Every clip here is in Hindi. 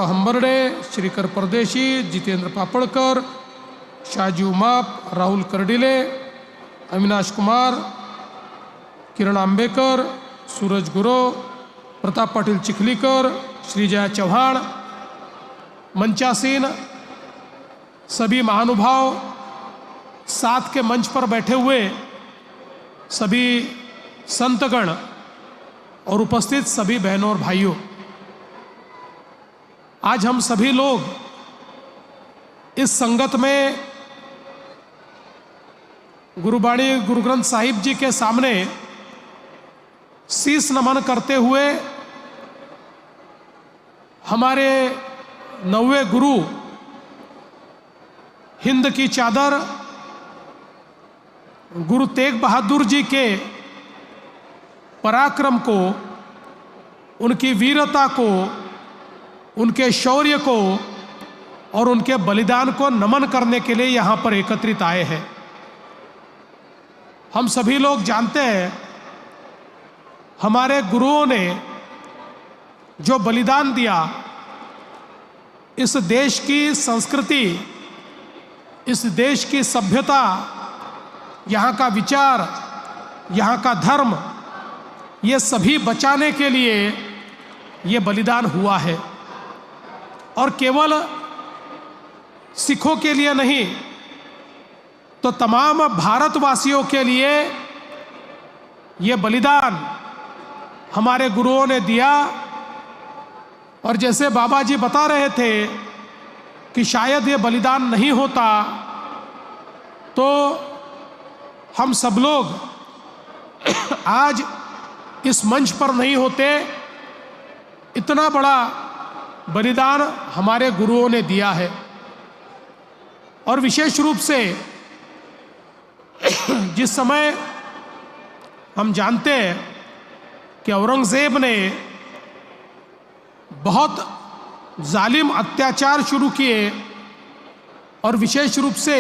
हंबर्डे, श्रीकर परदेशी, जितेंद्र पापड़कर, शाजी उमाप, राहुल कर्डिले, अविनाश कुमार, किरण आंबेकर, सूरज गुरो, प्रताप पाटिल चिखलीकर, श्रीजया चौहान, मंचासीन, सभी महानुभाव, साथ के मंच पर बैठे हुए सभी संतगण और उपस्थित सभी बहनों और भाइयों, आज हम सभी लोग इस संगत में गुरुबाणी गुरु ग्रंथ साहिब जी के सामने शीश नमन करते हुए हमारे 9वें गुरु हिंद की चादर गुरु तेग बहादुर जी के पराक्रम को, उनकी वीरता को, उनके शौर्य को और उनके बलिदान को नमन करने के लिए यहाँ पर एकत्रित आए हैं। हम सभी लोग जानते हैं हमारे गुरुओं ने जो बलिदान दिया, इस देश की संस्कृति, इस देश की सभ्यता, यहाँ का विचार, यहाँ का धर्म, ये सभी बचाने के लिए ये बलिदान हुआ है। और केवल सिखों के लिए नहीं, तो तमाम भारतवासियों के लिए ये बलिदान हमारे गुरुओं ने दिया। और जैसे बाबा जी बता रहे थे कि शायद ये बलिदान नहीं होता तो हम सब लोग आज इस मंच पर नहीं होते। इतना बड़ा बलिदान हमारे गुरुओं ने दिया है। और विशेष रूप से जिस समय हम जानते हैं कि औरंगजेब ने बहुत जालिम अत्याचार शुरू किए और विशेष रूप से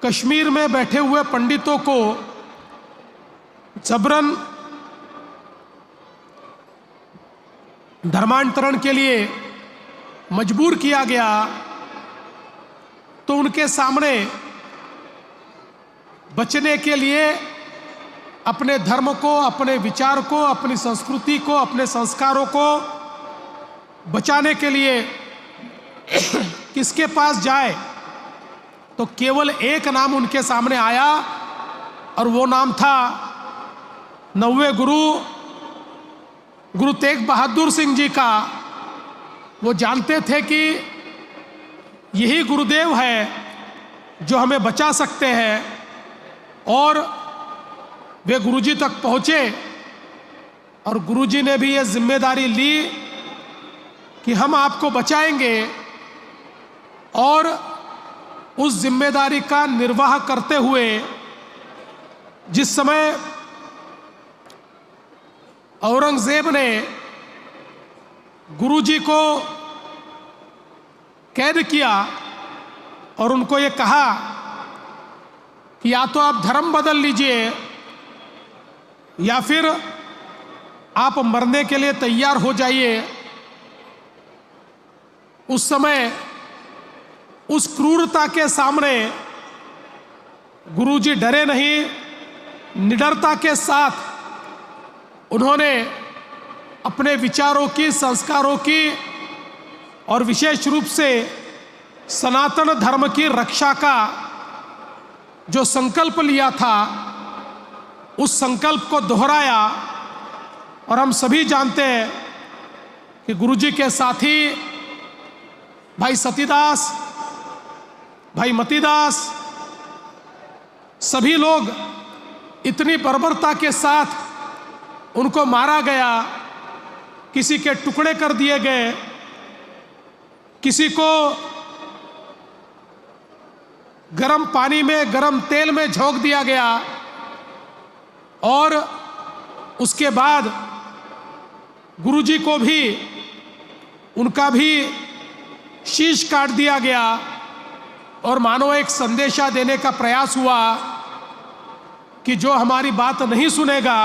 कश्मीर में बैठे हुए पंडितों को जबरन धर्मांतरण के लिए मजबूर किया गया, तो उनके सामने बचने के लिए अपने धर्म को, अपने विचार को, अपनी संस्कृति को, अपने संस्कारों को बचाने के लिए किसके पास जाए, तो केवल एक नाम उनके सामने आया और वो नाम था 9वें गुरु तेग बहादुर सिंह जी का। वो जानते थे कि यही गुरुदेव है जो हमें बचा सकते हैं। और वे गुरुजी तक पहुँचे और गुरुजी ने भी ये जिम्मेदारी ली कि हम आपको बचाएंगे। और उस जिम्मेदारी का निर्वाह करते हुए जिस समय औरंगजेब ने गुरुजी को कैद किया और उनको ये कहा कि या तो आप धर्म बदल लीजिए या फिर आप मरने के लिए तैयार हो जाइए, उस समय उस क्रूरता के सामने गुरुजी डरे नहीं, निडरता के साथ उन्होंने अपने विचारों की, संस्कारों की और विशेष रूप से सनातन धर्म की रक्षा का जो संकल्प लिया था, उस संकल्प को दोहराया। और हम सभी जानते हैं कि गुरुजी के साथी भाई सतीदास, भाई मतीदास, सभी लोग इतनी बर्बरता के साथ उनको मारा गया, किसी के टुकड़े कर दिए गए, किसी को गरम पानी में, गरम तेल में झोंक दिया गया और उसके बाद गुरुजी को भी, उनका भी शीश काट दिया गया। और मानो एक संदेशा देने का प्रयास हुआ कि जो हमारी बात नहीं सुनेगा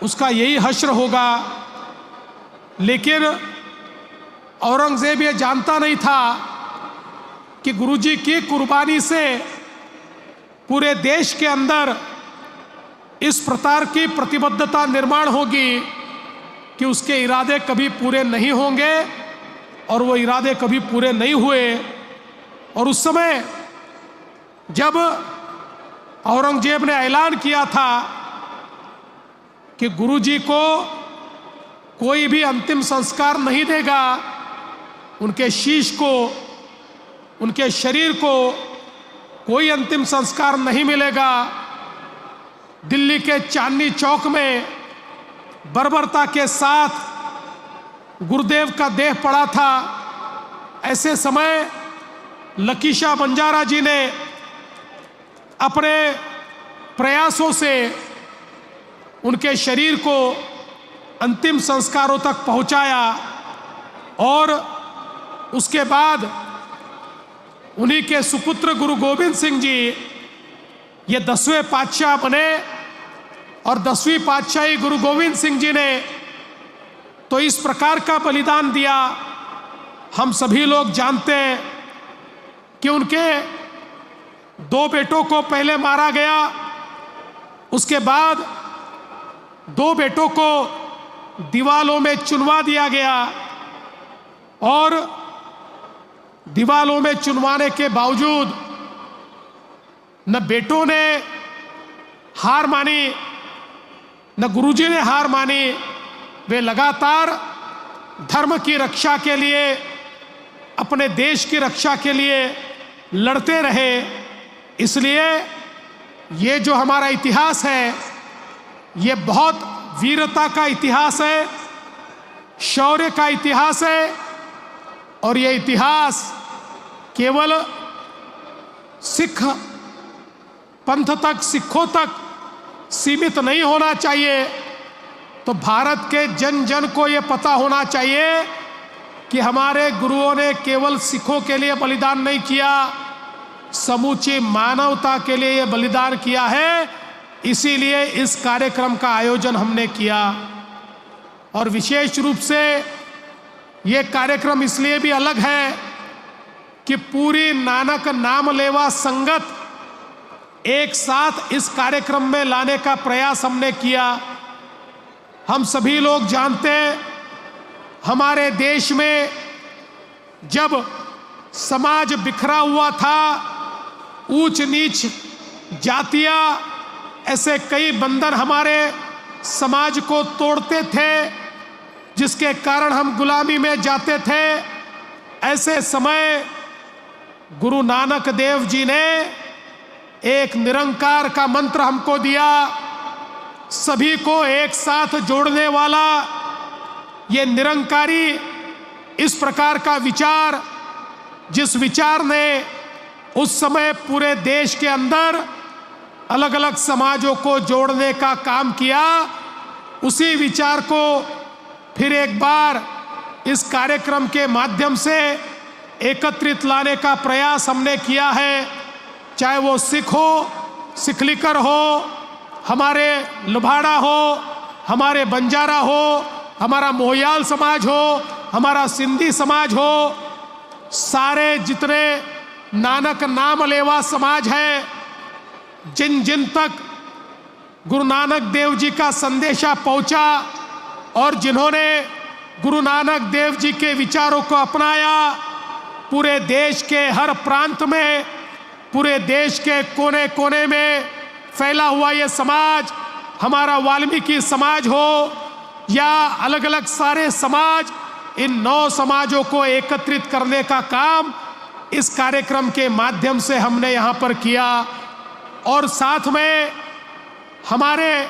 उसका यही हश्र होगा। लेकिन औरंगजेब ये जानता नहीं था कि गुरुजी की कुर्बानी से पूरे देश के अंदर इस प्रकार की प्रतिबद्धता निर्माण होगी कि उसके इरादे कभी पूरे नहीं होंगे, और वो इरादे कभी पूरे नहीं हुए। और उस समय जब औरंगजेब ने ऐलान किया था कि गुरुजी को कोई भी अंतिम संस्कार नहीं देगा, उनके शीश को, उनके शरीर को कोई अंतिम संस्कार नहीं मिलेगा, दिल्ली के चांदनी चौक में बर्बरता के साथ गुरुदेव का देह पड़ा था। ऐसे समय लकीशा बंजारा जी ने अपने प्रयासों से उनके शरीर को अंतिम संस्कारों तक पहुंचाया, और उसके बाद उन्हीं के सुपुत्र गुरु गोविंद सिंह जी ये 10वें पातशाह बने। और 10वीं पातशाही गुरु गोविंद सिंह जी ने तो इस प्रकार का बलिदान दिया। हम सभी लोग जानते हैं कि उनके 2 बेटों को पहले मारा गया, उसके बाद 2 बेटों को दीवालों में चुनवा दिया गया, और दीवालों में चुनवाने के बावजूद न बेटों ने हार मानी, न गुरुजी ने हार मानी। वे लगातार धर्म की रक्षा के लिए, अपने देश की रक्षा के लिए लड़ते रहे। इसलिए ये जो हमारा इतिहास है, ये बहुत वीरता का इतिहास है, शौर्य का इतिहास है। और ये इतिहास केवल सिख पंथ तक, सिखों तक सीमित नहीं होना चाहिए। तो भारत के जन जन को ये पता होना चाहिए कि हमारे गुरुओं ने केवल सिखों के लिए बलिदान नहीं किया, समूची मानवता के लिए ये बलिदान किया है। इसीलिए इस कार्यक्रम का आयोजन हमने किया। और विशेष रूप से ये कार्यक्रम इसलिए भी अलग है कि पूरी नानक नाम लेवा संगत एक साथ इस कार्यक्रम में लाने का प्रयास हमने किया। हम सभी लोग जानते हैं, हमारे देश में जब समाज बिखरा हुआ था, ऊंच नीच जातियां, ऐसे कई बंधन हमारे समाज को तोड़ते थे, जिसके कारण हम गुलामी में जाते थे। ऐसे समय गुरु नानक देव जी ने एक निरंकार का मंत्र हमको दिया, सभी को एक साथ जोड़ने वाला। ये निरंकारी इस प्रकार का विचार, जिस विचार ने उस समय पूरे देश के अंदर अलग अलग समाजों को जोड़ने का काम किया, उसी विचार को फिर एक बार इस कार्यक्रम के माध्यम से एकत्रित लाने का प्रयास हमने किया है। चाहे वो सिख हो, सिखलिकर हो, हमारे लुभाड़ा हो, हमारे बंजारा हो, हमारा मोहयाल समाज हो, हमारा सिंधी समाज हो, सारे जितने नानक नाम लेवा समाज है, जिन जिन तक गुरु नानक देव जी का संदेशा पहुंचा और जिन्होंने गुरु नानक देव जी के विचारों को अपनाया, पूरे देश के हर प्रांत में, पूरे देश के कोने कोने में फैला हुआ ये समाज, हमारा वाल्मीकि समाज हो या अलग अलग सारे समाज, इन 9 समाजों को एकत्रित करने का काम इस कार्यक्रम के माध्यम से हमने यहाँ पर किया। और साथ में हमारे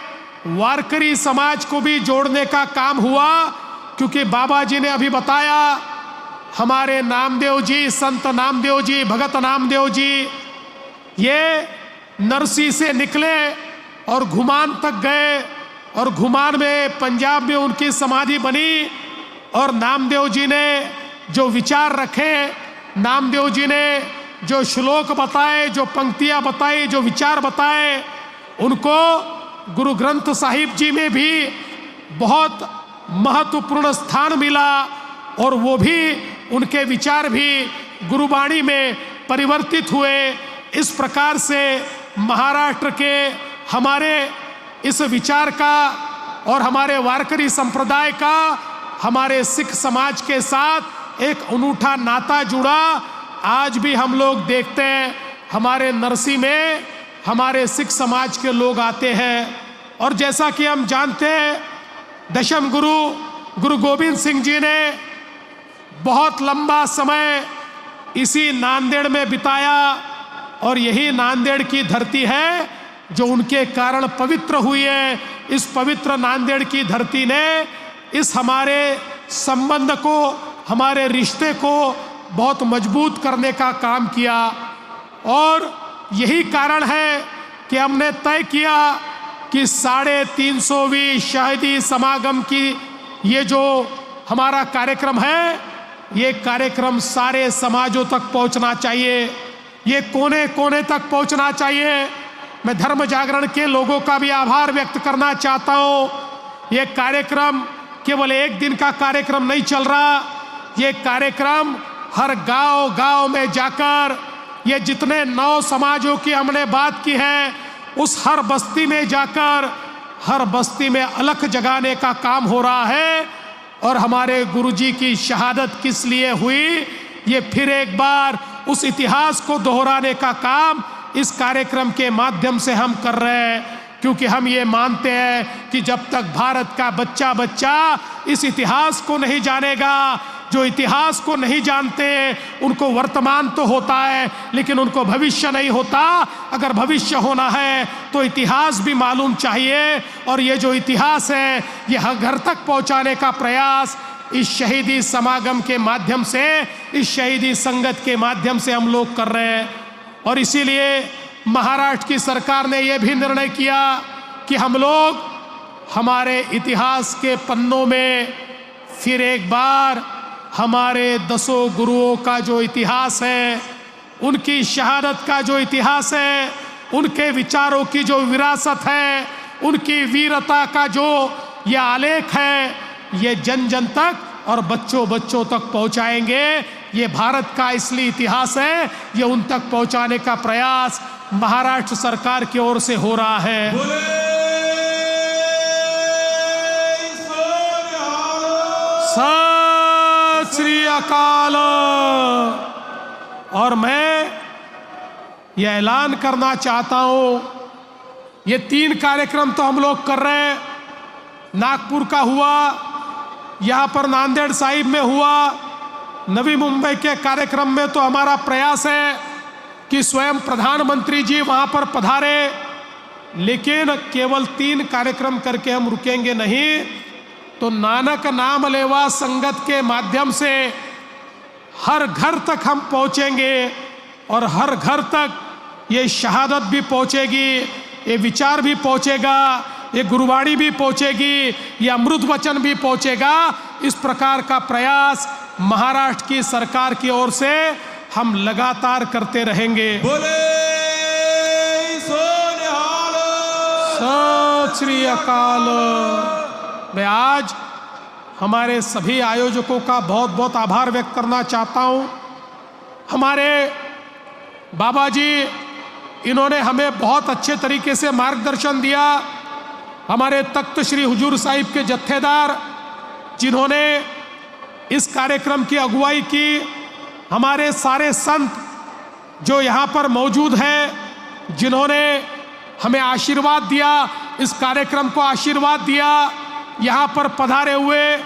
वारकरी समाज को भी जोड़ने का काम हुआ, क्योंकि बाबा जी ने अभी बताया, हमारे नामदेव जी, संत नामदेव जी, भगत नामदेव जी, ये नरसी से निकले और घुमान तक गए, और घुमान में पंजाब में उनकी समाधि बनी। और नामदेव जी ने जो विचार रखे, नामदेव जी ने जो श्लोक बताए, जो पंक्तियां बताई, जो विचार बताए, उनको गुरु ग्रंथ साहिब जी में भी बहुत महत्वपूर्ण स्थान मिला। और वो भी उनके विचार भी गुरुवाणी में परिवर्तित हुए। इस प्रकार से महाराष्ट्र के हमारे इस विचार का और हमारे वारकरी संप्रदाय का हमारे सिख समाज के साथ एक अनूठा नाता जुड़ा। आज भी हम लोग देखते हैं हमारे नरसी में हमारे सिख समाज के लोग आते हैं। और जैसा कि हम जानते हैं दशम गुरु गुरु गोविंद सिंह जी ने बहुत लंबा समय इसी नांदेड़ में बिताया और यही नांदेड़ की धरती है जो उनके कारण पवित्र हुई है। इस पवित्र नांदेड़ की धरती ने इस हमारे संबंध को, हमारे रिश्ते को बहुत मजबूत करने का काम किया। और यही कारण है कि हमने तय किया कि 350वीं शहीदी समागम की ये जो हमारा कार्यक्रम है, ये कार्यक्रम सारे समाजों तक पहुंचना चाहिए, ये कोने कोने तक पहुंचना चाहिए। मैं धर्म जागरण के लोगों का भी आभार व्यक्त करना चाहता हूँ। ये कार्यक्रम केवल एक दिन का कार्यक्रम नहीं चल रहा, ये कार्यक्रम हर गांव गांव में जाकर, ये जितने 9 समाजों की हमने बात की है, उस हर बस्ती में जाकर हर बस्ती में अलख जगाने का काम हो रहा है। और हमारे गुरुजी की शहादत किस लिए हुई, ये फिर एक बार उस इतिहास को दोहराने का काम इस कार्यक्रम के माध्यम से हम कर रहे हैं। क्योंकि हम ये मानते हैं कि जब तक भारत का बच्चा बच्चा इस इतिहास को नहीं जानेगा, जो इतिहास को नहीं जानते उनको वर्तमान तो होता है लेकिन उनको भविष्य नहीं होता। अगर भविष्य होना है तो इतिहास भी मालूम चाहिए। और ये जो इतिहास है ये हर घर तक पहुंचाने का प्रयास इस शहीदी समागम के माध्यम से, इस शहीदी संगत के माध्यम से हम लोग कर रहे हैं। और इसीलिए महाराष्ट्र की सरकार ने यह भी निर्णय किया कि हम लोग हमारे इतिहास के पन्नों में फिर एक बार हमारे 10 गुरुओं का जो इतिहास है, उनकी शहादत का जो इतिहास है, उनके विचारों की जो विरासत है, उनकी वीरता का जो ये आलेख है, ये जन जन तक और बच्चों बच्चों तक पहुंचाएंगे। ये भारत का इसलिए इतिहास है, ये उन तक पहुंचाने का प्रयास महाराष्ट्र सरकार की ओर से हो रहा है। सत श्री अकाल। और मैं ये ऐलान करना चाहता हूँ, ये 3 कार्यक्रम तो हम लोग कर रहे हैं। नागपुर का हुआ, यहाँ पर नांदेड़ साहिब में हुआ, नवी मुंबई के कार्यक्रम में तो हमारा प्रयास है कि स्वयं प्रधानमंत्री जी वहाँ पर पधारे। लेकिन केवल 3 कार्यक्रम करके हम रुकेंगे नहीं, तो नानक नाम लेवा संगत के माध्यम से हर घर तक हम पहुँचेंगे और हर घर तक ये शहादत भी पहुँचेगी, ये विचार भी पहुँचेगा, ये गुरुवाणी भी पहुँचेगी, ये अमृत वचन भी पहुँचेगा। इस प्रकार का प्रयास महाराष्ट्र की सरकार की ओर से हम लगातार करते रहेंगे। बोले सोनिहाल। सत श्री अकाल। मैं आज हमारे सभी आयोजकों का बहुत बहुत आभार व्यक्त करना चाहता हूँ। हमारे बाबा जी, इन्होंने हमें बहुत अच्छे तरीके से मार्गदर्शन दिया। हमारे तख्त श्री हुजूर साहिब के जत्थेदार जिन्होंने इस कार्यक्रम की अगुवाई की, हमारे सारे संत जो यहाँ पर मौजूद हैं, जिन्होंने हमें आशीर्वाद दिया, इस कार्यक्रम को आशीर्वाद दिया, यहाँ पर पधारे हुए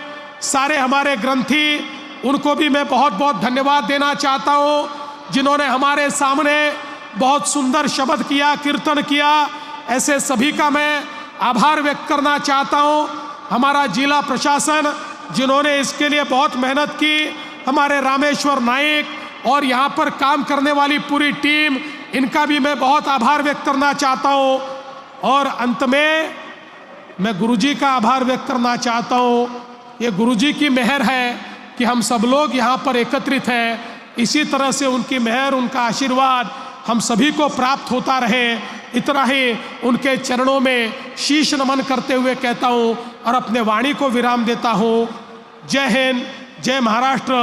सारे हमारे ग्रंथी, उनको भी मैं बहुत बहुत धन्यवाद देना चाहता हूँ, जिन्होंने हमारे सामने बहुत सुंदर शब्द किया, कीर्तन किया। ऐसे सभी का मैं आभार व्यक्त करना चाहता हूँ। हमारा जिला प्रशासन जिन्होंने इसके लिए बहुत मेहनत की, हमारे रामेश्वर नाइक और यहाँ पर काम करने वाली पूरी टीम, इनका भी मैं बहुत आभार व्यक्त करना चाहता हूँ। और अंत में मैं गुरुजी का आभार व्यक्त करना चाहता हूँ। ये गुरुजी की मेहर है कि हम सब लोग यहाँ पर एकत्रित हैं। इसी तरह से उनकी मेहर, उनका आशीर्वाद हम सभी को प्राप्त होता रहे। इतना ही उनके चरणों में शीश नमन करते हुए कहता हूँ और अपने वाणी को विराम देता हूँ। जय हिंद, जय महाराष्ट्र,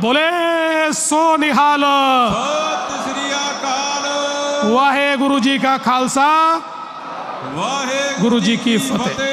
बोले सो निहाल, सत श्री अकाल। वाहे गुरु जी का खालसा, वाहे गुरु जी की फतेह।